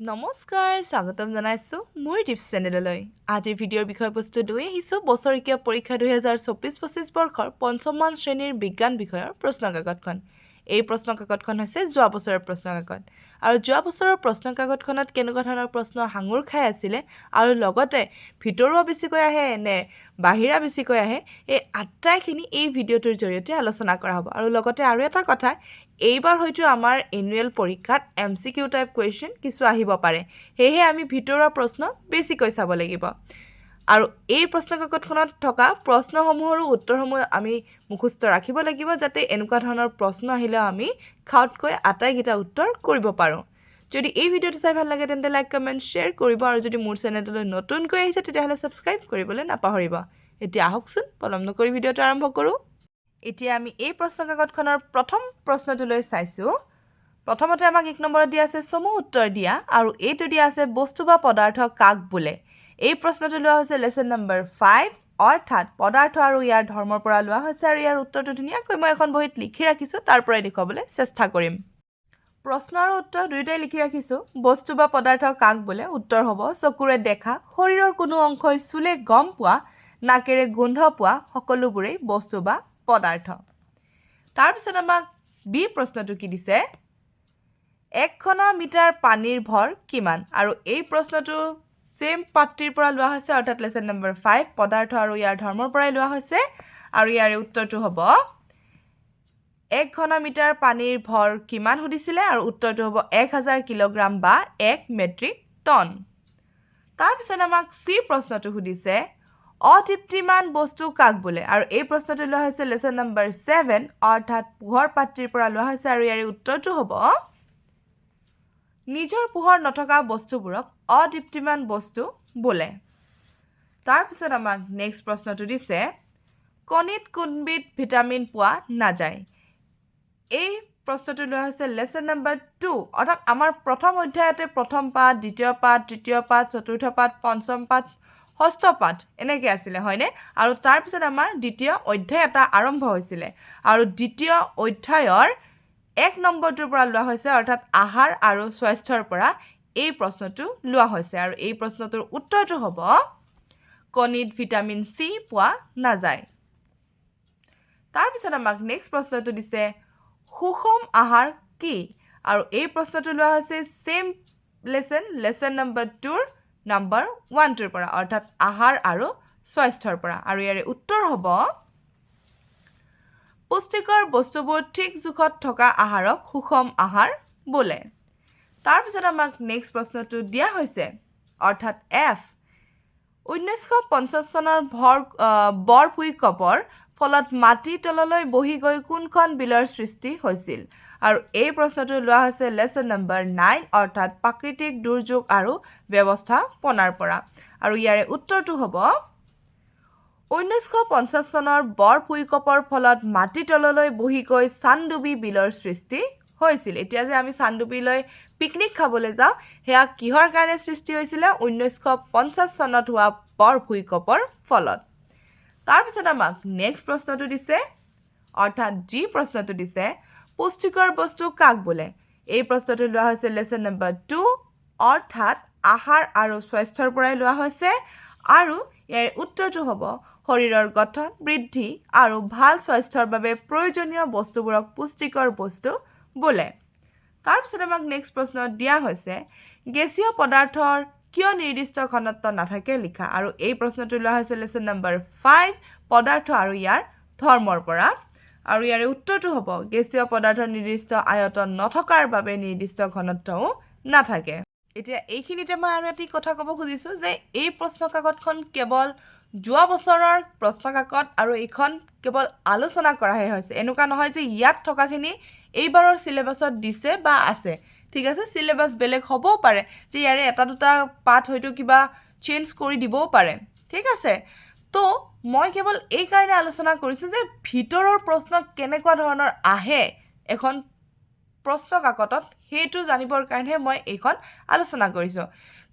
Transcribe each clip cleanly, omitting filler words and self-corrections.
নমস্কাৰ স্বাগতম জনাইছো মোৰ টিপছ চেনেললৈ আজিৰ ভিডিঅ'ৰ বিষয়বস্তু লৈ আহিছো বছৰিকীয়া পৰীক্ষা 2024-25 বৰ্ষৰ পঞ্চমমান শ্ৰেণীৰ বিজ্ঞান বিষয়ৰ প্ৰশ্নকাকতখন এই প্ৰশ্নকাকতখন হৈছে যোৱা বছৰৰ প্ৰশ্নকাকত আৰু যোৱা বছৰৰ প্ৰশ্নকাকতখনত কেনেকুৱা ধৰণৰ প্ৰশ্ন হাঙুৰ খাই আছিল আৰু লগতে ভিতৰুৱা বেছিকৈ আহে নে বাহিৰা বেছিকৈ আহে এই আটাইখিনি এই ভিডিঅ'টোৰ জৰিয়তে আলোচনা কৰা হ'ব আৰু লগতে আৰু এটা কথা এইবাৰ হয়তো আমাৰ এনুৱেল পৰীক্ষাত এমচিকিউ টাইপ কুৱেশ্যন কিছু আহিব পাৰে সেয়েহে আমি ভিতৰুৱা প্ৰশ্ন বেছিকৈ চাব লাগিব আৰু এই প্ৰশ্নকাকতখনত থকা প্ৰশ্নসমূহৰো উত্তৰসমূহ আমি মুখস্থ ৰাখিব লাগিব যাতে এনেকুৱা ধৰণৰ প্ৰশ্ন আহিলে আমি খাউতকৈ আটাইকেইটা উত্তৰ কৰিব পাৰোঁ যদি এই ভিডিঅ'টো চাই ভাল লাগে তেন্তে লাইক কমেণ্ট শ্বেয়াৰ কৰিব আৰু যদি মোৰ চেনেললৈ নতুনকৈ আহিছে তেতিয়াহ'লে ছাবস্ক্ৰাইব কৰিবলৈ নাপাহৰিব এতিয়া আহকচোন পলম নকৰি ভিডিঅ'টো আৰম্ভ কৰোঁ এতিয়া আমি এই প্ৰশ্নকাকতখনৰ প্ৰথম প্ৰশ্নটোলৈ চাইছোঁ প্ৰথমতে আমাক 1 নম্বৰত দিয়া আছে চমু উত্তৰ দিয়া আৰু এইটো দিয়া আছে বস্তু বা পদাৰ্থ কাক বোলে এই প্ৰশ্নটো লোৱা হৈছে লেসন নম্বৰ 5 অৰ্থাৎ পদাৰ্থ আৰু ইয়াৰ ধৰ্মৰ পৰা লোৱা হৈছে আৰু ইয়াৰ উত্তৰটো ধুনীয়াকৈ মই এখন বহিত লিখি ৰাখিছোঁ তাৰ পৰাই দেখুৱাবলৈ চেষ্টা কৰিম প্ৰশ্ন আৰু উত্তৰ দুয়োটাই লিখি ৰাখিছোঁ বস্তু বা পদাৰ্থ কাক বোলে উত্তৰ হ'ব চকুৰে দেখা শৰীৰৰ কোনো অংশই চুলে গম পোৱা নাকেৰে গোন্ধ পোৱা সকলোবোৰেই বস্তু বা পদাৰ্থ তাৰপিছত আমাক বি প্ৰশ্নটো কি দিছে 1 মিটাৰ পানীৰ ভৰ কিমান আৰু এই প্ৰশ্নটো সেম পাত্ৰীৰ পৰা লোৱা হৈছে অৰ্থাৎ লেসন নম্বৰ 5 পদাৰ্থ আৰু ইয়াৰ ধৰ্মৰ পৰাই লোৱা হৈছে আৰু ইয়াৰ উত্তৰটো হ'ব 1 মিটাৰ পানীৰ ভৰ কিমান সুধিছিলে আৰু উত্তৰটো হ'ব 1000 কিলোগ্ৰাম বা 1 মেট্ৰিক টন তাৰপিছত আমাক সি প্ৰশ্নটো সুধিছে অতৃপ্তিমান বস্তু কাক বোলে আৰু এই প্ৰশ্নটো লোৱা হৈছে লেসন নম্বৰ 7 অৰ্থাৎ পোহৰ পাত্ৰীৰ পৰা লোৱা হৈছে আৰু ইয়াৰ উত্তৰটো হ'ব নিজৰ পোহৰ নথকা বস্তুবোৰক অতৃপ্তিমান বস্তু বোলে তাৰপিছত আমাক নেক্সট প্ৰশ্নটো দিছে কণীত কোনবিধ ভিটামিন পোৱা নাযায় এই প্ৰশ্নটো লোৱা হৈছে লেসন নম্বৰ 2 অৰ্থাৎ আমাৰ প্ৰথম অধ্যায়তে প্ৰথম পাঠ দ্বিতীয় পাঠ তৃতীয় পাঠ চতুৰ্থ পাঠ পঞ্চম পাঠ ষষ্ঠ পাঠ এনেকৈ আছিলে হয়নে আৰু তাৰপিছত আমাৰ দ্বিতীয় অধ্যায় এটা আৰম্ভ হৈছিলে আৰু দ্বিতীয় অধ্যায়ৰ 1 নম্বৰটোৰ পৰা লোৱা হৈছে অৰ্থাৎ আহাৰ আৰু স্বাস্থ্যৰ পৰা এই প্ৰশ্নটো লোৱা হৈছে আৰু এই প্ৰশ্নটোৰ উত্তৰটো হ'ব কণীত ভিটামিন সি পোৱা নাযায় তাৰপিছত আমাক নেক্সট প্ৰশ্নটো দিছে সুষম আহাৰ কি আৰু এই প্ৰশ্নটো লোৱা হৈছে সেম লেসন নম্বৰ 2 নম্বৰ 1 পৰা অৰ্থাৎ আহাৰ আৰু স্বাস্থ্যৰ পৰা আৰু ইয়াৰ উত্তৰ হ'ব পুষ্টিকৰ বস্তুবোৰ ঠিক জোখত থকা আহাৰক সুষম আহাৰ বোলে তাৰপিছত আমাক নেক্সট প্ৰশ্নটো দিয়া হৈছে অৰ্থাৎ এফ 1950 চনৰ বৰ ভূমিকম্পৰ ফলত মাটি তললৈ বহি গৈ কোনখন বিলৰ সৃষ্টি হৈছিল আৰু এই প্ৰশ্নটো লোৱা হৈছে লেসন নম্বৰ 9 অৰ্থাৎ প্ৰাকৃতিক দুৰ্যোগ আৰু ব্যৱস্থাপনাৰ পৰা আৰু ইয়াৰ উত্তৰটো হ'ব 1950 চনৰ বৰ ভূমিকম্পৰ ফলত মাটি তললৈ বহি গৈ চান্দুবি বিলৰ সৃষ্টি হৈছিল এতিয়া যে আমি চান্দুবিলৈ পিকনিক খাবলৈ যাওঁ হেয়া কিহৰ কাৰণে সৃষ্টি হৈছিল 1950 চনত হোৱা বৰ ভূমিকম্পৰ ফলত তাৰপিছত আমাক নেক্সট প্ৰশ্নটো দিছে অৰ্থাৎ জি প্ৰশ্নটো দিছে পুষ্টিকৰ বস্তু কাক বোলে এই প্ৰশ্নটো লোৱা হৈছে লেসন নম্বৰ 2 অৰ্থাৎ আহাৰ আৰু স্বাস্থ্যৰ পৰাই লোৱা হৈছে আৰু ইয়াৰ উত্তৰটো হ'ব শৰীৰৰ গঠন বৃদ্ধি আৰু ভাল স্বাস্থ্যৰ বাবে প্ৰয়োজনীয় বস্তুবোৰক পুষ্টিকৰ বস্তু বোলে তাৰপিছত আমাক নেক্সট প্ৰশ্ন দিয়া হৈছে গেছীয় পদাৰ্থৰ কিয় নিৰ্দিষ্ট ঘনত্ব নাথাকে লিখা আৰু এই প্ৰশ্নটো লোৱা হৈছে লেসন নম্বৰ 5 পদাৰ্থ আৰু ইয়াৰ ধৰ্মৰ পৰা আৰু ইয়াৰ উত্তৰটো হ'ব গেছীয় পদাৰ্থৰ নিৰ্দিষ্ট আয়তন নথকাৰ বাবে নিৰ্দিষ্ট ঘনত্বও নাথাকে এতিয়া এইখিনিতে মই আৰু এটি কথা ক'ব খুজিছো যে এই প্ৰশ্নকাকতখন কেৱল যোৱা বছৰৰ প্ৰশ্নকাকত আৰু এইখন কেৱল আলোচনা কৰাহে হৈছে এনেকুৱা নহয় যে ইয়াত থকাখিনি এইবাৰৰ সিলেবাছত দিছে বা আছে ঠিক আছে সিলেবাস বেলেগ হ'বও পাৰে যে ইয়াৰে এটা দুটা পাঠ হয়তো কিবা চেঞ্জ কৰি দিবও পাৰে ঠিক আছে তো মই কেৱল এই কাৰণে আলোচনা কৰিছো যে ভিতৰৰ প্ৰশ্ন কেনেকুৱা ধৰণৰ আহে এখন প্ৰশ্নকাকতত হেতু জানিবৰ কাৰণে মই এইখন আলোচনা কৰিছো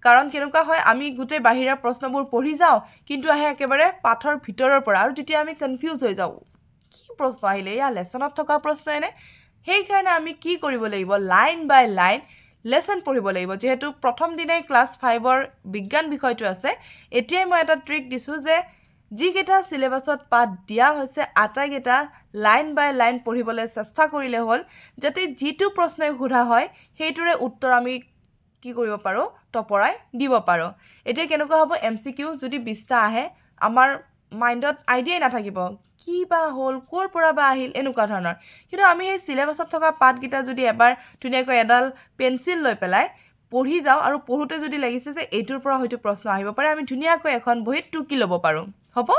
কাৰণ কেনেকুৱা হয় আমি গুটে বাহিৰা প্ৰশ্নবোৰ পঢ়ি যাও কিন্তু আহে একেবাৰে পাঠৰ ভিতৰৰ পৰা আৰু তেতিয়া আমি কনফিউজ হৈ যাও কি প্ৰশ্ন আহিলে ইয়া লেসনত থকা প্ৰশ্ন এনে সেই কাৰণে আমি কি কৰিব লাগিব লাইন বাই লাইন লেসন পঢ়িব লাগিব যেহেতু প্ৰথম দিনাই ক্লাছ 5ৰ বিজ্ঞান বিষয়টো আছে এতিয়াই মই এটা ট্ৰিক দিছো যে যিকেইটা সিলেবাসত পাঠ দিয়া হৈছে আটাইকেইটা লাইন বাই লাইন পঢ়িবলৈ চেষ্টা কৰিলে হ'ল যাতে যিটো প্ৰশ্নই সোধা হয় সেইটোৰে উত্তৰ আমি কি কৰিব পাৰো টপৰাই দিব পাৰো এতিয়া কেনেকুৱা হ'ব এমসিকিউ যদি 20টা আহে আমাৰ মাইন্ডত আইডিয়া নাথাকিব কি বা হল কোৰ পৰা বা আহিল এনেকুৱা ধৰণৰ কিন্তু আমি এই সিলেবাসত থকা পাঠকেইটা যদি এবাৰ ধুনীয়াকৈ এডাল পেন্সিল লৈ পেলাই পঢ়ি যাও আৰু পঢ়োতে যদি লাগিছে যে এইটোৰ পৰা হয়তো প্ৰশ্ন আহিব পাৰে আমি ধুনীয়াকৈ এখন বহিত টুকি ল'ব পাৰো হ'ব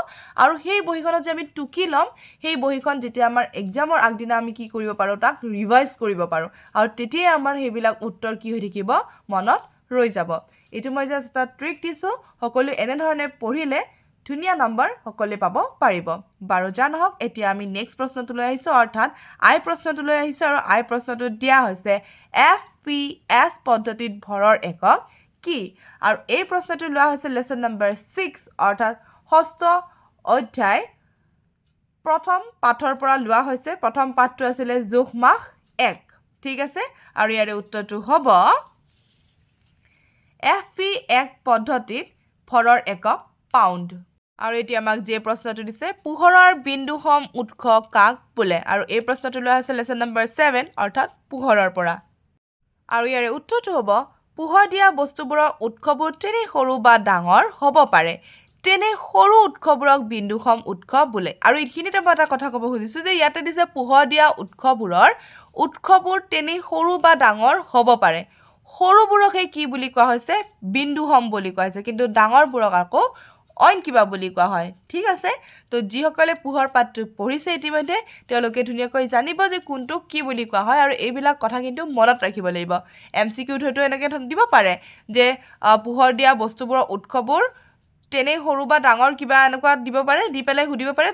আৰু সেই বহিখনত যে আমি টুকি ল'ম সেই বহিখন যেতিয়া আমাৰ এক্সামৰ আগদিনা আমি কি কৰিব পাৰো তাক ৰিভাইজ কৰিব পাৰো আৰু তেতিয়াই আমাৰ সেইবিলাক উত্তৰ কি হৈ থাকিব মনত ৰৈ যাব এটো মই জাস্ট এটা ট্ৰিক দিছো সকলো এনে ধৰণে পঢ়িলে ধুনীয়া নম্বৰ সকলে পাব পাৰিব বাৰু জানহক এতিয়া আমি নেক্সট প্ৰশ্নটো লৈ আহিছো অৰ্থাৎ আই প্ৰশ্নটো লৈ আহিছো আৰু আই প্ৰশ্নটো দিয়া হৈছে FPS পদ্ধতিত ভৰৰ একক কি আৰু এই প্ৰশ্নটো লোৱা হৈছে লেসন নম্বৰ 6 অৰ্থাৎ ষষ্ঠ অধ্যায় প্ৰথম পাঠৰ পৰা লোৱা হৈছে প্ৰথম পাঠটো আছিল জোখমাখ 1 ঠিক আছে আৰু ইয়াৰে উত্তৰটো হ'ব FP1 পদ্ধতিত ভৰৰ একক পাউণ্ড আৰু এতিয়া আমাক যে প্ৰশ্নটো দিছে পোহৰৰ বিন্দুসম উৎস কাক বোলে আৰু এই প্ৰশ্নটো লোৱা হৈছে লেসন নম্বৰ 7 অৰ্থাৎ পোহৰৰ পৰা আৰু ইয়াৰে উত্তৰটো হ'ব পোহৰ দিয়া বস্তুবোৰৰ উৎসবোৰ তেনে সৰু বা ডাঙৰ হ'ব পাৰে তেনে সৰু উৎসবোৰক বিন্দুসম উৎস বোলে আৰু এইখিনিতে মই এটা কথা ক'ব খুজিছো যে ইয়াতে দিছে পোহৰ দিয়া উৎসবোৰ তেনে সৰু বা ডাঙৰ হ'ব পাৰে সৰুবোৰকহে কি বুলি কোৱা হৈছে বিন্দুসম বুলি কোৱা হৈছে কিন্তু ডাঙৰবোৰক আকৌ অইন কিবা বুলি কোৱা হয় ঠিক আছে তো যিসকলে পোহৰ পাঠটো পঢ়িছে ইতিমধ্যে তেওঁলোকে ধুনীয়াকৈ জানিব যে কোনটো কি বুলি কোৱা হয় আৰু এইবিলাক কথা কিন্তু মনত ৰাখিব লাগিব এমসিকিউ হয়তো এনেকৈ দিব পাৰে যে পোহৰ দিয়া বস্তুবোৰৰ উৎসবোৰ তেনে সৰু বা ডাঙৰ কিবা এনেকুৱা দিব পাৰে দি পেলাই সুধিব পাৰে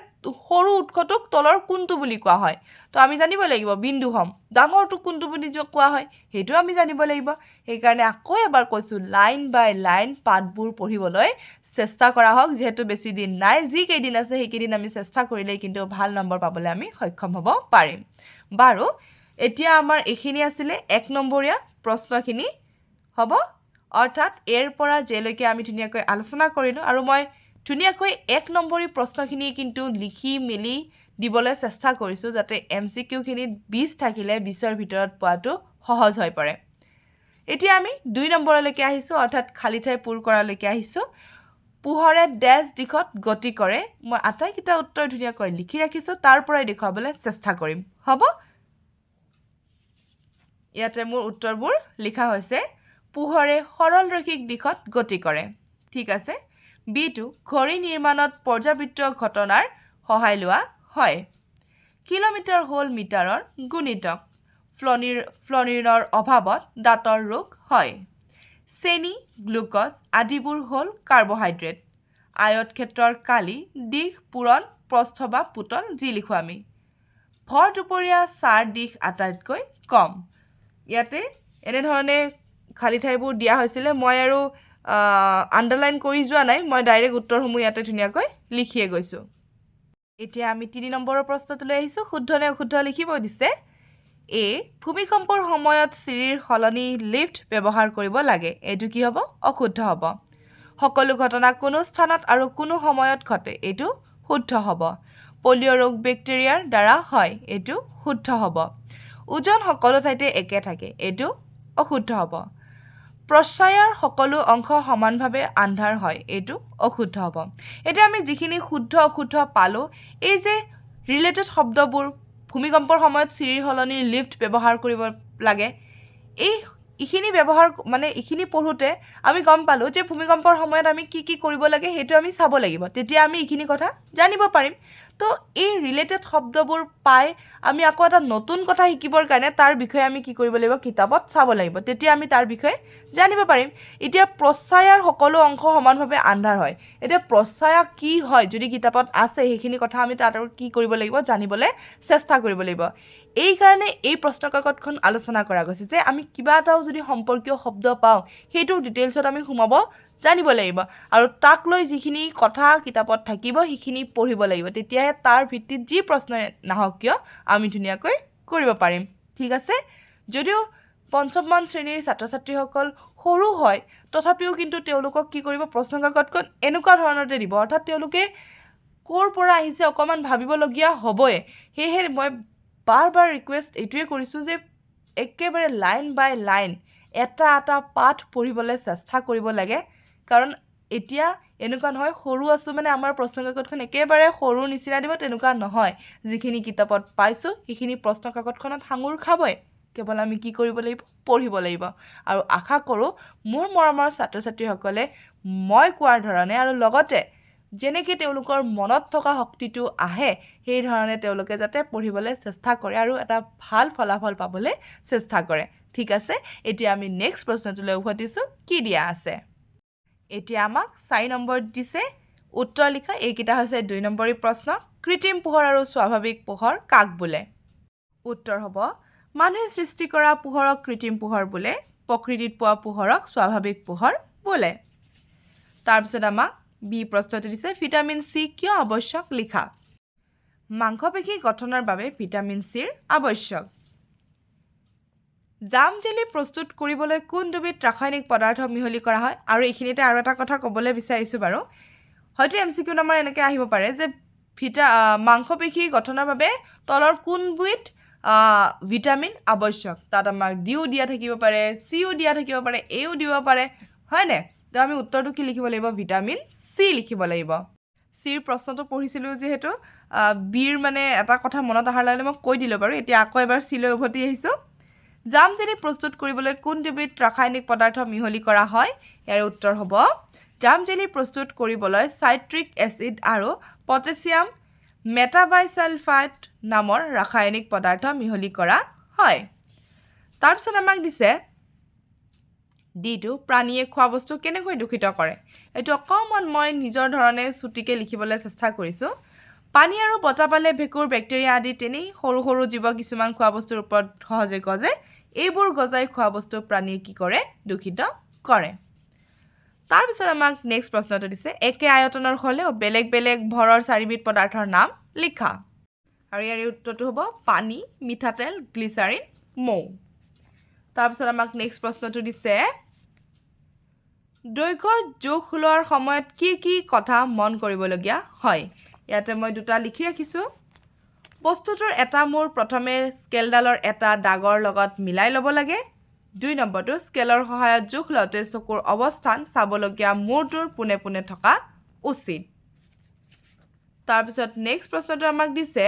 সৰু উৎসটোক তলৰ কোনটো বুলি কোৱা হয় তো আমি জানিব লাগিব বিন্দুসম ডাঙৰটো কোনটো বুলি কোৱা হয় হেতু আমি জানিব লাগিব এই কাৰণে আকৌ এবাৰ কৈছো লাইন বাই লাইন পাঠবোৰ পঢ়িবলৈ চেষ্টা কৰা হওক যেহেতু বেছি দিন নাই যি কেইদিন আছে সেই কেইদিন আমি চেষ্টা কৰিলে কিন্তু ভাল নম্বৰ পাবলৈ আমি সক্ষম হ'ব পাৰিম বাৰু এতিয়া আমাৰ এখিনি আছিল 1 নম্বৰীয়া প্ৰশ্নখিনি হ'ব অৰ্থাৎ এৰ পৰা জেলৈকে আমি ধুনীয়াকৈ আলোচনা কৰিলো আৰু মই ধুনীয়াকৈ 1 নম্বৰী প্ৰশ্নখিনি কিন্তু লিখি মেলি দিবলৈ চেষ্টা কৰিছো যাতে এমসিকিউ খিনিত 20 থাকিলে 20ৰ ভিতৰত পোৱাটো সহজ হৈ পৰে এতিয়া আমি 2 নম্বৰলৈকে আহিছো অৰ্থাৎ খালি ঠাই পূৰ কৰালৈকে আহিছো পোহৰে ড্যাশ দিশত গতি কৰে মই আটাইকেইটা উত্তৰ ধুনীয়াকৈ লিখি ৰাখিছো তাৰ পৰাই দেখুৱাবলৈ চেষ্টা কৰিম হ'ব ইয়াতে মোৰ উত্তৰবোৰ লিখা হৈছে পোহৰে সৰল ৰৈখিক দিশত গতি কৰে ঠিক আছে বিটো ঘড়ী নিৰ্মাণত পৰ্যাবৃত্ত ঘটনাৰ সহায় লোৱা হয় কিলোমিটাৰ হ'ল মিটাৰৰ গুণিতক ফ্লৰিনৰ অভাৱত দাঁতৰ ৰোগ হয় চেনি গ্লুকজ আদিবোৰ হ'ল কাৰ্বহাইড্ৰেট আয়ত ক্ষেত্ৰৰ কালি দিশ পূৰণ প্ৰস্থ বা পুতল যি লিখো আমি ভৰ দুপৰীয়া চাৰ দিশ আটাইতকৈ কম ইয়াতে এনে ধৰণে খালি ঠাইবোৰ দিয়া হৈছিল মই আৰু আন্ডাৰলাইন কৰি যোৱা নাই মই ডাইৰেক্ট উত্তৰসমূহ ইয়াতে ধুনীয়াকৈ লিখিয়ে গৈছো এতিয়া আমি 3 নম্বৰৰ প্ৰশ্নটো লৈ আহিছো শুদ্ধ নে অশুদ্ধ লিখিব দিছে এ ভূমিকম্পৰ সময়ত চিৰিৰ হলনি লিফ্ট ব্যৱহাৰ কৰিব লাগে এটো কি হ'ব অশুদ্ধ হ'ব সকলো ঘটনা কোনো স্থানত আৰু কোনো সময়ত ঘটে এটো শুদ্ধ হ'ব পলিঅ ৰোগ ব্যাকটেৰিয়াৰ দ্বাৰা হয় এটো শুদ্ধ হ'ব ওজন সকলো ঠাইতে একে থাকে এটো অশুদ্ধ হ'ব প্ৰশ্বায়াৰ সকলো অংশ সমানভাৱে আন্ধাৰ হয় এটো অশুদ্ধ হ'ব এটা আমি যিখিনি শুদ্ধ অশুদ্ধ পালো এই যে ৰিলেটেড শব্দবোৰ ভূমিকম্পৰ সময়ত চিৰিৰ হলনি লিফ্ট ব্যৱহাৰ কৰিব লাগে এইখিনি ব্যৱহাৰ মানে এইখিনি পঢ়োতে আমি গম পালো যে ভূমিকম্পৰ সময়ত আমি কি কৰিব লাগে হেতু আমি চাব লাগিব তেতিয়া আমি এইখিনি কথা জানিব পাৰিম তো এই ৰিলেটেড শব্দবোৰ পাই আমি আকৌ এটা নতুন কথা শিকিবৰ কাৰণে তাৰ বিষয়ে আমি কি কৰিব লাগিব কিতাপত চাব লাগিব তেতিয়া আমি তাৰ বিষয়ে জানিব পাৰিম এতিয়া প্ৰশ্বায়াৰ সকলো অংশ সমানভাৱে আন্ধাৰ হয় এতিয়া প্ৰশ্বায়া কি হয় যদি কিতাপত আছে সেইখিনি কথা আমি তাত কি কৰিব লাগিব জানিবলৈ চেষ্টা কৰিব লাগিব এই কাৰণে এই প্ৰশ্নকাকতখন আলোচনা কৰা গৈছে যে আমি কিবা এটাও যদি সম্পৰ্কীয় শব্দ পাওঁ হেতু ডিটেইলছত আমি সুমাব জানিব লাগিব আৰু তাক লৈ যিখিনি কথা কিতাপত থাকিব সেইখিনি পঢ়িব লাগিব তেতিয়াহে তাৰ ভিত্তিত যি প্ৰশ্ন নাহক কিয় আমি ধুনীয়াকৈ কৰিব পাৰিম ঠিক আছে যদিও পঞ্চমমান শ্ৰেণীৰ ছাত্ৰ ছাত্ৰীসকল সৰু হয় তথাপিও কিন্তু তেওঁলোকক কি কৰিব প্ৰশ্ন কাকতখন এনেকুৱা ধৰণতে দিব অৰ্থাৎ তেওঁলোকে ক'ৰ পৰা আহিছে অকণমান ভাবিবলগীয়া হ'বই সেয়েহে মই বাৰ ৰিকুৱেষ্ট এইটোৱে কৰিছোঁ যে একেবাৰে লাইন বাই লাইন এটা পাঠ পঢ়িবলৈ চেষ্টা কৰিব লাগে কাৰণ এতিয়া এনেকুৱা নহয় সৰু আছোঁ মানে আমাৰ প্ৰশ্ন কাকতখন একেবাৰে সৰু নিচিনা দিব তেনেকুৱা নহয় যিখিনি কিতাপত পাইছোঁ সেইখিনি প্ৰশ্ন কাকতখনত সাঙুৰ খাবই কেৱল আমি কি কৰিব লাগিব পঢ়িব লাগিব আৰু আশা কৰোঁ মোৰ মৰমৰ ছাত্ৰ ছাত্ৰীসকলে মই কোৱাৰ ধৰণে আৰু লগতে যেনেকৈ তেওঁলোকৰ মনত থকা শক্তিটো আহে সেই ধৰণে তেওঁলোকে যাতে পঢ়িবলৈ চেষ্টা কৰে আৰু এটা ভাল ফলাফল পাবলৈ চেষ্টা কৰে ঠিক আছে এতিয়া আমি নেক্সট প্ৰশ্নটোলৈ উভতিছোঁ কি দিয়া আছে এতিয়া আমাক 4 নম্বৰ দিছে উত্তৰ লিখা এইকেইটা হৈছে 2 নম্বৰী প্ৰশ্ন কৃত্ৰিম পোহৰ আৰু স্বাভাৱিক পোহৰ কাক বোলে উত্তৰ হ'ব মানুহে সৃষ্টি কৰা পোহৰক কৃত্ৰিম পোহৰ বোলে প্ৰকৃতিত পোৱা পোহৰক স্বাভাৱিক পোহৰ বোলে তাৰপিছত আমাক বি প্ৰশ্নটো দিছে ভিটামিন চি কিয় আৱশ্যক লিখা মাংসপেশী গঠনৰ বাবে ভিটামিন চিৰ আৱশ্যক জাম জেলি প্ৰস্তুত কৰিবলৈ কোন দুবিধ ৰাসায়নিক পদাৰ্থ মিহলি কৰা হয় আৰু এইখিনিতে আৰু এটা কথা ক'বলৈ বিচাৰিছোঁ বাৰু হয়তো এমচিকিউ নম্বৰ এনেকৈ আহিব পাৰে যে মাংসপেশী গঠনৰ বাবে তলৰ কোনবিধ ভিটামিন আৱশ্যক তাত আমাৰ ডিও দিয়া থাকিব পাৰে চিও দিয়া থাকিব পাৰে এও দিব পাৰে হয়নে তো আমি উত্তৰটো কি লিখিব লাগিব ভিটামিন চি লিখিব লাগিব চিৰ প্ৰশ্নটো পঢ়িছিলোঁ যিহেতু বিৰ মানে এটা কথা মনত অহাৰ লগে মই কৈ দিলোঁ বাৰু এতিয়া আকৌ এবাৰ চিলৈ উভতি আহিছোঁ জাম জেলি প্ৰস্তুত কৰিবলৈ কোন দুবিধ ৰাসায়নিক পদাৰ্থ মিহলি কৰা হয় ইয়াৰ উত্তৰ হ'ব জাম জেলি প্ৰস্তুত কৰিবলৈ চাইট্ৰিক এচিড আৰু পটাছিয়াম মেটাবাইচালফাইট নামৰ ৰাসায়নিক পদাৰ্থ মিহলি কৰা হয় তাৰপিছত আমাক দিছে ডিটো প্ৰাণীয়ে খোৱা বস্তু কেনেকৈ দূষিত কৰে এইটো অকণমান মই নিজৰ ধৰণে চুটিকৈ লিখিবলৈ চেষ্টা কৰিছোঁ পানী আৰু বতাহ পালে ভেঁকুৰ বেক্টেৰিয়া আদি তেনেই সৰু সৰু জীৱ কিছুমান খোৱা বস্তুৰ ওপৰত সহজে গজে এইবোৰ গজাই খোৱা বস্তু প্ৰাণীয়ে কি কৰে দূষিত কৰে তাৰপিছত আমাক নেক্সট প্ৰশ্নটো দিছে একে আয়তনৰ হ'লেও বেলেগ বেলেগ ভৰৰ 4বিধ পদাৰ্থৰ নাম লিখা আৰু ইয়াৰ উত্তৰটো হ'ব পানী মিঠাতেল গ্লিচাৰিন মৌ তাৰপিছত আমাক নেক্সট প্ৰশ্নটো দিছে দৈৰ্ঘ্যৰ জোখ লোৱাৰ সময়ত কি কি কথা মন কৰিবলগীয়া হয় ইয়াতে মই দুটা লিখি ৰাখিছোঁ বস্তুটোৰ এটা মূৰ প্ৰথমে স্কেলডালৰ এটা দাগৰ লগত মিলাই ল'ব লাগে 2 নম্বৰটো স্কেলৰ সহায়ত জোখ লওঁতে চকুৰ অৱস্থান চাবলগীয়া মূৰটোৰ পোনে পোনে থকা উচিত তাৰপিছত নেক্সট প্ৰশ্নটো আমাক দিছে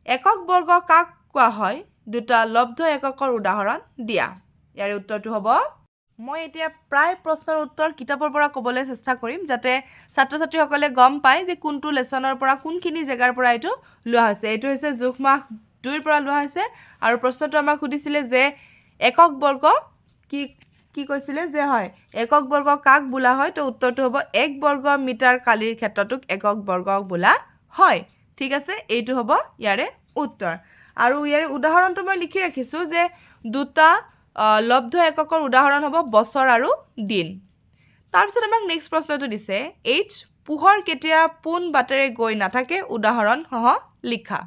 একক বৰ্গ কাক কোৱা হয় দুটা লব্ধ এককৰ উদাহৰণ দিয়া ইয়াৰ উত্তৰটো হ'ব মই এতিয়া প্ৰায় প্ৰশ্নৰ উত্তৰ কিতাপৰ পৰা ক'বলৈ চেষ্টা কৰিম যাতে ছাত্ৰ ছাত্ৰীসকলে গম পায় যে কোনটো লেছনৰ পৰা কোনখিনি জেগাৰ পৰা এইটো লোৱা হৈছে এইটো হৈছে জোখ মাখ 2ৰ পৰা লোৱা হৈছে আৰু প্ৰশ্নটো আমাক সুধিছিলে যে একক বৰ্গ কি কৈছিলে যে হয় একক বৰ্গ কাক বোলা হয় তো উত্তৰটো হ'ব 1 বৰ্গ মিটাৰ কালিৰ ক্ষেত্ৰটোক একক বৰ্গ বোলা হয় ঠিক আছে এইটো হ'ব ইয়াৰে উত্তৰ আৰু ইয়াৰে উদাহৰণটো মই লিখি ৰাখিছোঁ যে দুটা লব্ধ এককৰ উদাহৰণ হ'ব বছৰ আৰু দিন তাৰপিছত আমাক নেক্সট প্ৰশ্নটো দিছে এইচ পোহৰ কেতিয়া পোন বাটেৰে গৈ নাথাকে উদাহৰণ সহ লিখা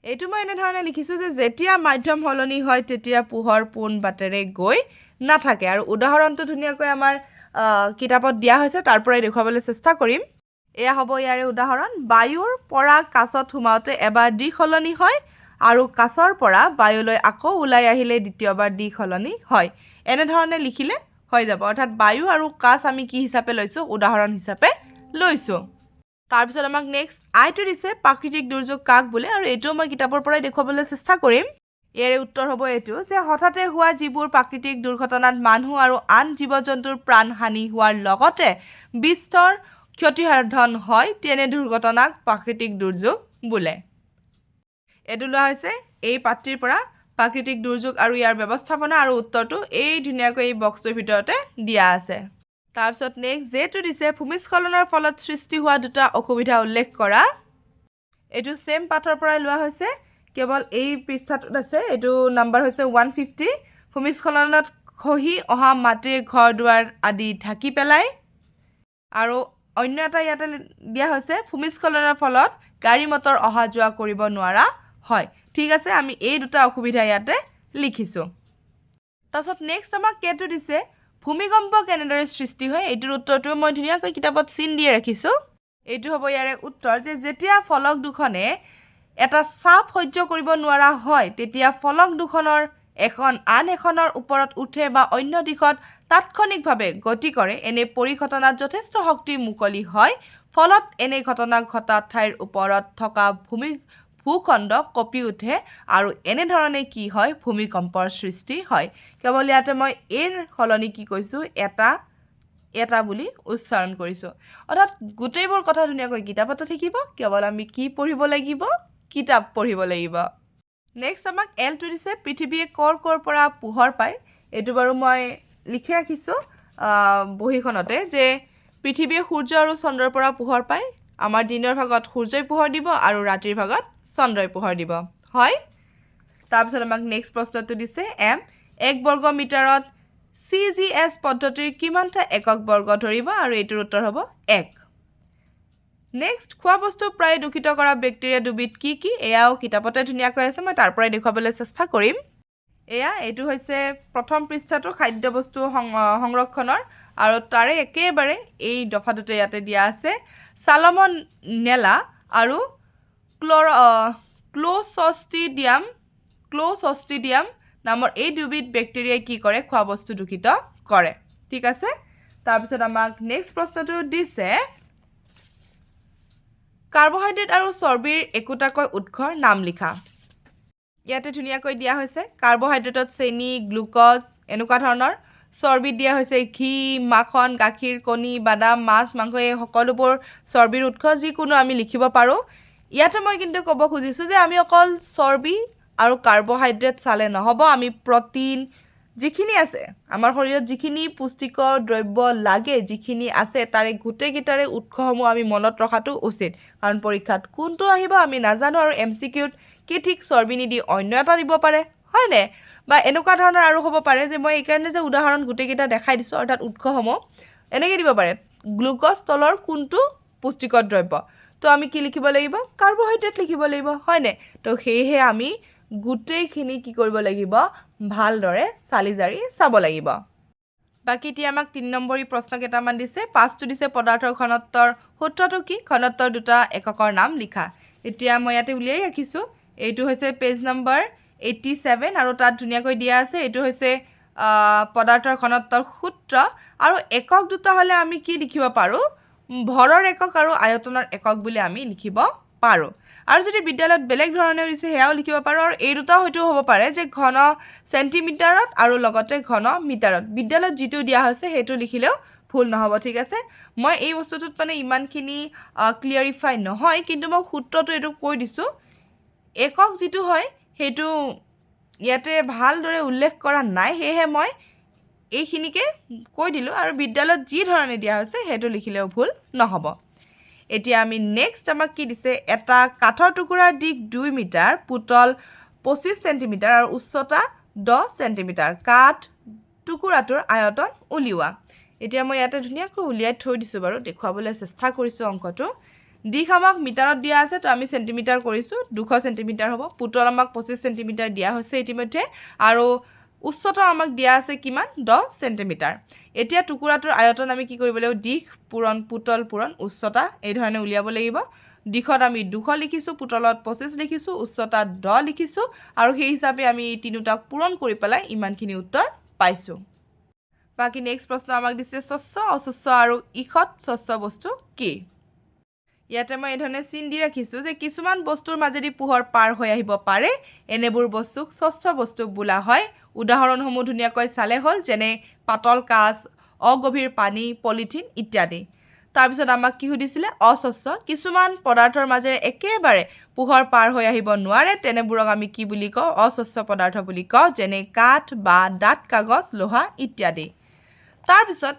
এইটো মই এনেধৰণে লিখিছোঁ যে যেতিয়া মাধ্যম সলনি হয় তেতিয়া পোহৰ পোন বাটেৰে গৈ নাথাকে আৰু উদাহৰণটো ধুনীয়াকৈ আমাৰ কিতাপত দিয়া হৈছে তাৰ পৰাই দেখুৱাবলৈ চেষ্টা কৰিম এয়া হ'ব ইয়াৰে উদাহৰণ বায়ুৰ পৰা কাছত সোমাওঁতে এবাৰ দিশ সলনি হয় আৰু কাছৰ পৰা বায়ুলৈ আকৌ ওলাই আহিলে দ্বিতীয়বাৰ দিশ সলনি হয় এনেধৰণে লিখিলে হৈ যাব অৰ্থাৎ বায়ু আৰু কাছ আমি কি হিচাপে লৈছোঁ উদাহৰণ হিচাপে লৈছোঁ তাৰপিছত আমাক নেক্সট আইটো দিছে প্ৰাকৃতিক দুৰ্যোগ কাক বোলে আৰু এইটো মই কিতাপৰ পৰাই দেখুৱাবলৈ চেষ্টা কৰিম ইয়াৰে উত্তৰ হ'ব এইটো যে হঠাতে হোৱা যিবোৰ প্ৰাকৃতিক দুৰ্ঘটনাত মানুহ আৰু আন জীৱ জন্তুৰ প্ৰাণহানি হোৱাৰ লগতে বিস্তৰ ক্ষতিসাধন হয় তেনে দুৰ্ঘটনাক প্ৰাকৃতিক দুৰ্যোগ বোলে এইটো লোৱা হৈছে এই পাঠটিৰ পৰা প্ৰাকৃতিক দুৰ্যোগ আৰু ইয়াৰ ব্যৱস্থাপনা আৰু উত্তৰটো এই ধুনীয়াকৈ এই বক্সটোৰ ভিতৰতে দিয়া আছে তাৰপিছত নেক্সট যেটো দিছে ভূমিস্খলনৰ ফলত সৃষ্টি হোৱা দুটা অসুবিধা উল্লেখ কৰা এইটো সেম পাঠৰ পৰাই লোৱা হৈছে কেৱল এই পৃষ্ঠাটোত আছে এইটো নম্বৰ হৈছে 150 ভূমিস্খলনত খহি অহা মাটি ঘৰ দুৱাৰ আদি ঢাকি পেলাই আৰু অন্য এটা ইয়াতে দিয়া হৈছে ভূমিস্খলনৰ ফলত গাড়ী মটৰ অহা যোৱা কৰিব নোৱাৰা হয় ঠিক আছে আমি এই দুটা অসুবিধা ইয়াতে লিখিছোঁ তাৰপিছত নেক্সট আমাক কেটো দিছে ভূমিকম্প কেনেদৰে সৃষ্টি হয় এইটোৰ উত্তৰটো মই ধুনীয়াকৈ কিতাপত চিন দিয়ে ৰাখিছোঁ এইটো হ'ব ইয়াৰে উত্তৰ যে যেতিয়া ফলক দুখনে এটা চাপ সহ্য কৰিব নোৱাৰা হয় তেতিয়া ফলক দুখনৰ এখন আন এখনৰ ওপৰত উঠে বা অন্য দিশত তাৎক্ষণিকভাৱে গতি কৰে এনে পৰিঘটনাত যথেষ্ট শক্তি মুকলি হয় ফলত এনে ঘটনা ঘটা ঠাইৰ ওপৰত থকা ভূখণ্ড কঁপি উঠে আৰু এনেধৰণে কি হয় ভূমিকম্পৰ সৃষ্টি হয় কেৱল ইয়াতে মই এৰ সলনি কি কৈছোঁ এটা বুলি উচ্চাৰণ কৰিছোঁ অৰ্থাৎ গোটেইবোৰ কথা ধুনীয়াকৈ কিতাপতে থাকিব কেৱল আমি কি পঢ়িব লাগিব কিতাপ পঢ়িব লাগিব নেক্সট আমাক এলটো দিছে পৃথিৱীয়ে ক'ৰ পৰা পোহৰ পায় এইটো বাৰু মই লিখি ৰাখিছোঁ বহীখনতে যে পৃথিৱীয়ে সূৰ্য আৰু চন্দ্ৰৰ পৰা পোহৰ পায় আমাৰ দিনৰ ভাগত সূৰ্যই পোহৰ দিব আৰু ৰাতিৰ ভাগত চন্দ্ৰই পোহৰ দিব হয় তাৰপিছত আমাক নেক্সট প্ৰশ্নটো দিছে এক বৰ্গ মিটাৰত CGS পদ্ধতিৰ কিমানটা একক বৰ্গ ধৰিব আৰু এইটোৰ উত্তৰ হ'ব 1 নেক্সট খোৱা বস্তু প্ৰায় দূষিত কৰা বেক্টেৰিয়া দুবিধ কি এয়াও কিতাপতে ধুনীয়াকৈ আছে মই তাৰ পৰাই দেখুৱাবলৈ চেষ্টা কৰিম এইটো হৈছে প্ৰথম পৃষ্ঠাটো খাদ্য বস্তু সংৰক্ষণৰ আৰু তাৰে একেবাৰে এই দফাটোতে ইয়াতে দিয়া আছে সালমনেলা আৰু ক্লোষ্ট্ৰিডিয়াম নামৰ এই দুবিধ বেক্টেৰিয়াই কি কৰে খোৱা বস্তু দূষিত কৰে ঠিক আছে তাৰপিছত আমাক নেক্সট প্ৰশ্নটো দিছে কাৰ্বহাইড্ৰেট আৰু চৰ্বিৰ একোটাকৈ উৎসৰ নাম লিখা ইয়াতে ধুনীয়াকৈ দিয়া হৈছে কাৰ্বহাইড্ৰেটত চেনি গ্লুকজ এনেকুৱা ধৰণৰ চৰ্বিত দিয়া হৈছে ঘি মাখন গাখীৰ কণী বাদাম মাছ মাংস এই সকলোবোৰ চৰ্বিৰ উৎস যিকোনো আমি লিখিব পাৰোঁ ইয়াতে মই কিন্তু ক'ব খুজিছোঁ যে আমি অকল চৰ্বি আৰু কাৰ্বহাইড্ৰেট চালে নহ'ব আমি প্ৰটিন যিখিনি আছে আমাৰ শৰীৰত যিখিনি পুষ্টিকৰ দ্ৰব্য লাগে যিখিনি আছে তাৰে গোটেইকেইটাৰে উৎসসমূহ আমি মনত ৰখাটো উচিত কাৰণ পৰীক্ষাত কোনটো আহিব আমি নাজানো আৰু MCQত কি ঠিক চৰ্বি নিদি অন্য এটা দিব পাৰে হয়নে বা এনেকুৱা ধৰণৰ আৰু হ'ব পাৰে যে মই এইকাৰণে যে উদাহৰণ গোটেইকেইটা দেখাই দিছোঁ অৰ্থাৎ উৎসসমূহ এনেকৈ দিব পাৰে গ্লুকজ তলৰ কোনটো পুষ্টিকৰ দ্ৰব্য তো আমি কি লিখিব লাগিব কাৰ্বহাইড্ৰেট লিখিব লাগিব হয়নে তো সেয়েহে আমি গোটেইখিনি কি কৰিব লাগিব ভালদৰে চালি জাৰি চাব লাগিব বাকি এতিয়া আমাক 3 নম্বৰী প্ৰশ্ন কেইটামান দিছে 5টো দিছে পদাৰ্থৰ ঘনত্বৰ সূত্ৰটো কি ঘনত্বৰ দুটা এককৰ নাম লিখা এতিয়া মই ইয়াতে উলিয়াই ৰাখিছোঁ এইটো হৈছে পেজ নম্বৰ 87 আৰু তাত ধুনীয়াকৈ দিয়া আছে এইটো হৈছে পদাৰ্থৰ ঘনত্বৰ সূত্ৰ আৰু একক দুটা হ'লে আমি কি লিখিব পাৰোঁ ভৰৰ একক আৰু আয়তনৰ একক বুলি আমি লিখিব পাৰোঁ আৰু যদি বিদ্যালয়ত বেলেগ ধৰণে দিছে সেয়াও লিখিব পাৰোঁ আৰু এই দুটা হয়তো হ'ব পাৰে যে ঘন চেণ্টিমিটাৰত আৰু লগতে ঘন মিটাৰত বিদ্যালয়ত যিটো দিয়া হৈছে সেইটো লিখিলেও ভুল নহ'ব ঠিক আছে মই এই বস্তুটোত মানে ইমানখিনি ক্লিয়াৰিফাই নহয় কিন্তু মই সূত্ৰটো এইটো কৈ দিছোঁ একক যিটো হয় সেইটো ইয়াতে ভালদৰে উল্লেখ কৰা নাই সেয়েহে মই এইখিনিকে কৈ দিলোঁ আৰু বিদ্যালয়ত যি ধৰণে দিয়া হৈছে সেইটো লিখিলেও ভুল নহ'ব এতিয়া আমি নেক্সট আমাক কি দিছে এটা কাঠৰ টুকুৰাৰ দিশ 2 মিটাৰ পুতল 25 সেন্টিমিটাৰ আৰু উচ্চতা 10 সেন্টিমিটাৰ কাঠ টুকুৰাটোৰ আয়তন উলিওৱা এতিয়া মই ইয়াতে ধুনীয়াকৈ উলিয়াই থৈ দিছোঁ বাৰু দেখুৱাবলৈ চেষ্টা কৰিছোঁ অংকটো দিশ আমাক মিটাৰত দিয়া আছে তো আমি সেন্টিমিটাৰ কৰিছোঁ 200 সেন্টিমিটাৰ হ'ব পুতল আমাক 25 সেন্টিমিটাৰ দিয়া হৈছে ইতিমধ্যে আৰু উচ্চতা আমাক দিয়া আছে কিমান 10 সেন্টিমিটাৰ এতিয়া টুকুৰাটোৰ আয়তন আমি কি কৰিব লাগিব দিশ পূৰণ পুতল পূৰণ উচ্চতা এই ধৰণে উলিয়াব লাগিব দিশত আমি 200 লিখিছোঁ পুতলত 25 লিখিছোঁ উচ্চতাত 10 লিখিছোঁ আৰু সেই হিচাপে আমি এই তিনিটাক পূৰণ কৰি পেলাই ইমানখিনি উত্তৰ পাইছোঁ বাকি নেক্সট প্ৰশ্ন আমাক দিছে স্বচ্ছ অস্বচ্ছ আৰু ইখত স্বচ্ছ বস্তু কি ইয়াতে মই এই ধৰণে চিন দি ৰাখিছোঁ যে কিছুমান বস্তুৰ মাজেদি পোহৰ পাৰ হৈ আহিব পাৰে এনেবোৰ বস্তুক স্বচ্ছ বস্তু বোলা হয় উদাহৰণসমূহ ধুনীয়াকৈ চালে হ'ল যেনে পাতল কাঁচ অগভীৰ পানী পলিথিন ইত্যাদি তাৰপিছত আমাক কি সুধিছিলে অস্বচ্ছ কিছুমান পদাৰ্থৰ মাজেৰে একেবাৰে পোহৰ পাৰ হৈ আহিব নোৱাৰে তেনেবোৰক আমি কি বুলি কওঁ অস্বচ্ছ পদাৰ্থ বুলি কওঁ যেনে কাঠ বা ডাঠ কাগজ লোহা ইত্যাদি তাৰপিছত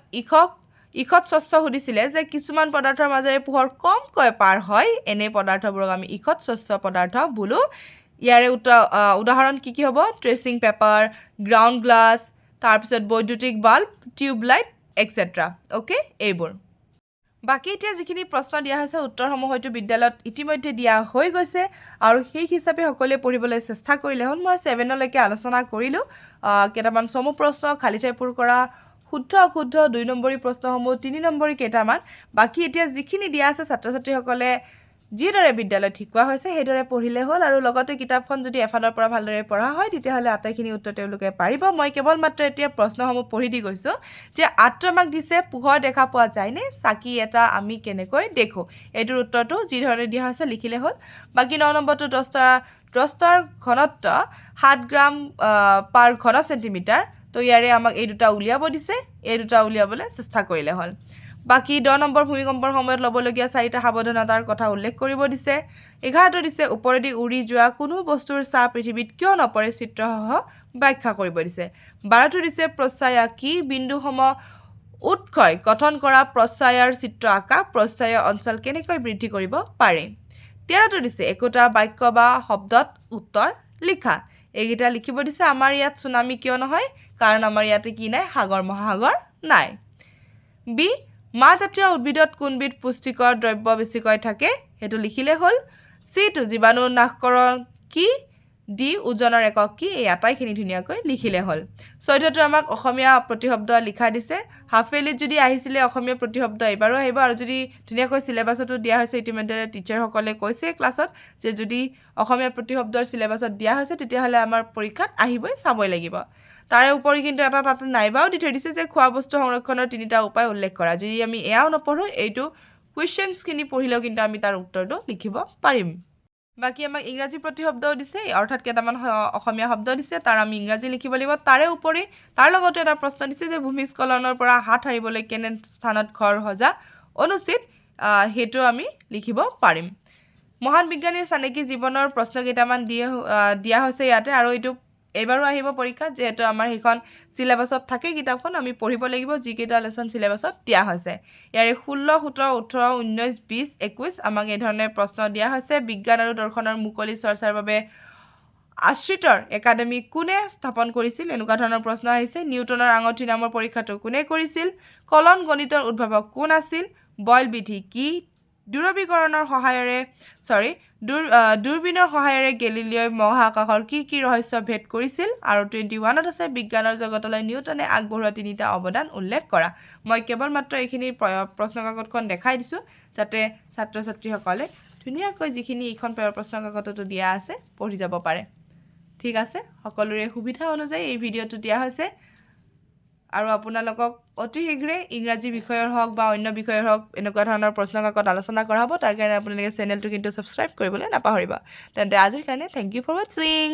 ইখত স্বচ্ছ সুধিছিলে যে কিছুমান পদাৰ্থৰ মাজেৰে পোহৰ কমকৈ পাৰ হয় এনে পদাৰ্থবোৰক আমি ইখত স্বচ্ছ পদাৰ্থ বোলো ইয়াৰে উদাহৰণ কি হ'ব ট্ৰেচিং পেপাৰ গ্ৰাউণ্ড গ্লাছ তাৰপিছত বৈদ্যুতিক বাল্ব টিউবলাইট এটচেট্ৰা ওকে এইবোৰ বাকী এতিয়া যিখিনি প্ৰশ্ন দিয়া হৈছে উত্তৰসমূহ হয়তো বিদ্যালয়ত ইতিমধ্যে দিয়া হৈ গৈছে আৰু সেই হিচাপে সকলোৱে পঢ়িবলৈ চেষ্টা কৰিলে হ'ল মই 7লৈকে আলোচনা কৰিলোঁ কেইটামান চমু প্ৰশ্ন খালী ঠাই পূৰ কৰা শুদ্ধ অশুদ্ধ 2 নম্বৰী প্ৰশ্নসমূহ 3 নম্বৰী কেইটামান বাকী এতিয়া যিখিনি দিয়া আছে ছাত্ৰ ছাত্ৰীসকলে যিদৰে বিদ্যালয়ত শিকোৱা হৈছে সেইদৰে পঢ়িলে হ'ল আৰু লগতে কিতাপখন যদি এফালৰ পৰা ভালদৰে পঢ়া হয় তেতিয়াহ'লে আটাইখিনি উত্তৰ তেওঁলোকে পাৰিব মই কেৱল মাত্ৰ এতিয়া প্ৰশ্নসমূহ পঢ়ি দি গৈছোঁ যে আঁতটো আমাক দিছে পোহৰ দেখা পোৱা যায়নে চাকি এটা আমি কেনেকৈ দেখোঁ এইটোৰ উত্তৰটো যি ধৰণে দিয়া হৈছে লিখিলে হ'ল বাকী 9 নম্বৰটো 10টাৰ ঘনত্ব 7 গ্ৰাম পাৰ ঘন চেণ্টিমিটাৰ তো ইয়াৰে আমাক এই দুটা উলিয়াব দিছে এই দুটা উলিয়াবলৈ চেষ্টা কৰিলে হ'ল বাকী 10 নম্বৰ ভূমিকম্পৰ সময়ত ল'বলগীয়া 4টা সাৱধানতাৰ কথা উল্লেখ কৰিব দিছে 11টো দিছে ওপৰেদি উৰি যোৱা কোনো বস্তুৰ ছাঁ পৃথিৱীত কিয় নপৰে চিত্ৰসহ ব্যাখ্যা কৰিব দিছে 12টো দিছে প্ৰস্যায়া কি বিন্দুসমূহ উৎক্ষয় গঠন কৰা প্ৰস্যায়াৰ চিত্ৰ আঁকা প্ৰস্যায় অঞ্চল কেনেকৈ বৃদ্ধি কৰিব পাৰে 13টো দিছে একোটা বাক্য বা শব্দত উত্তৰ লিখা এইকেইটা লিখিব দিছে আমাৰ ইয়াত সুনামি কিয় নহয় কাৰণ আমাৰ ইয়াতে কি নাই সাগৰ মহাসাগৰ নাই বি মাহজাতীয় উদ্ভিদত কোনবিধ পুষ্টিকৰ দ্ৰব্য বেছিকৈ থাকে সেইটো লিখিলে হ'ল সিটো জীৱাণু নাশকৰণ কি ডি ওজনৰ একক কি এই আটাইখিনি ধুনীয়াকৈ লিখিলে হ'ল 14টো আমাক অসমীয়া প্ৰতিশব্দ লিখা দিছে হাফেলিত যদি আহিছিলে অসমীয়া প্ৰতিশব্দ এবাৰো আহিব আৰু যদি ধুনীয়াকৈ সিলেবাছতো দিয়া হৈছে ইতিমধ্যে টিচাৰসকলে কৈছে ক্লাছত যে যদি অসমীয়া প্ৰতিশব্দৰ সিলেবাছত দিয়া হৈছে তেতিয়াহ'লে আমাৰ পৰীক্ষাত আহিবই চাবই লাগিব তাৰে উপৰি কিন্তু এটা তাতে নাইবাও দি থৈ দিছে যে খোৱা বস্তু সংৰক্ষণৰ 3টা উপায় উল্লেখ কৰা যদি আমি এয়াও নপঢ়োঁ এইটো কুৱেশ্যনছখিনি পঢ়িলেও কিন্তু আমি তাৰ উত্তৰটো লিখিব পাৰিম বাকী আমাক ইংৰাজী প্ৰতিশব্দও দিছে অৰ্থাৎ কেইটামান অসমীয়া শব্দ দিছে তাৰ আমি ইংৰাজী লিখিব লাগিব তাৰে উপৰি তাৰ লগতে এটা প্ৰশ্ন দিছে যে ভূমিস্খলনৰ পৰা হাত সাৰিবলৈ কেনে স্থানত ঘৰ সজা অনুচিত সেইটো আমি লিখিব পাৰিম মহান বিজ্ঞানীৰ চানেকি জীৱনৰ প্ৰশ্ন কেইটামান দিয়া হৈছে ইয়াতে আৰু এইটো এইবাৰো আহিব পৰীক্ষাত যেহেতু আমাৰ সেইখন সিলেবাছত থাকে কিতাপখন আমি পঢ়িব লাগিব যিকেইটা লেসন সিলেবাছত দিয়া হৈছে ইয়াৰে 16 17 18 19 20 21 আমাক এই ধৰণে প্ৰশ্ন দিয়া হৈছে বিজ্ঞান আৰু দৰ্শনৰ মুকলি চৰ্চাৰ বাবে আশ্ৰিতৰ একাডেমি কোনে স্থাপন কৰিছিল এনেকুৱা ধৰণৰ প্ৰশ্ন আহিছে নিউটনৰ আঙঠি নামৰ পৰীক্ষাটো কোনে কৰিছিল কলন গণিতৰ উদ্ভাৱক কোন আছিল বইল বিধি কি দূৰবীকৰণৰ সহায়েৰে দূৰবীনৰ সহায়েৰে গেলিলিঅই মহাকাশৰ কি ৰহস্য ভেদ কৰিছিল আৰু 21ত আছে বিজ্ঞানৰ জগতলৈ নিউটনে আগবঢ়োৱা 3টা অৱদান উল্লেখ কৰা মই কেৱল মাত্ৰ এইখিনি প্ৰশ্ন কাকতখন দেখাই দিছোঁ যাতে ছাত্ৰ ছাত্ৰীসকলে ধুনীয়াকৈ যিখিনি এইখন প্ৰশ্ন কাকততো দিয়া আছে পঢ়ি যাব পাৰে ঠিক আছে সকলোৰে সুবিধা অনুযায়ী এই ভিডিঅ'টো দিয়া হৈছে আৰু আপোনালোকক অতি শীঘ্ৰে ইংৰাজী বিষয়ৰ হওক বা অন্য বিষয়ৰ হওক এনেকুৱা ধৰণৰ প্ৰশ্ন কাকত আলোচনা কৰা হ'ব তাৰ কাৰণে আপোনালোকে চেনেলটো কিন্তু ছাবস্ক্ৰাইব কৰিবলৈ নাপাহৰিব তেন্তে আজিৰ কাৰণে থেংক ইউ ফৰ ৱাচিং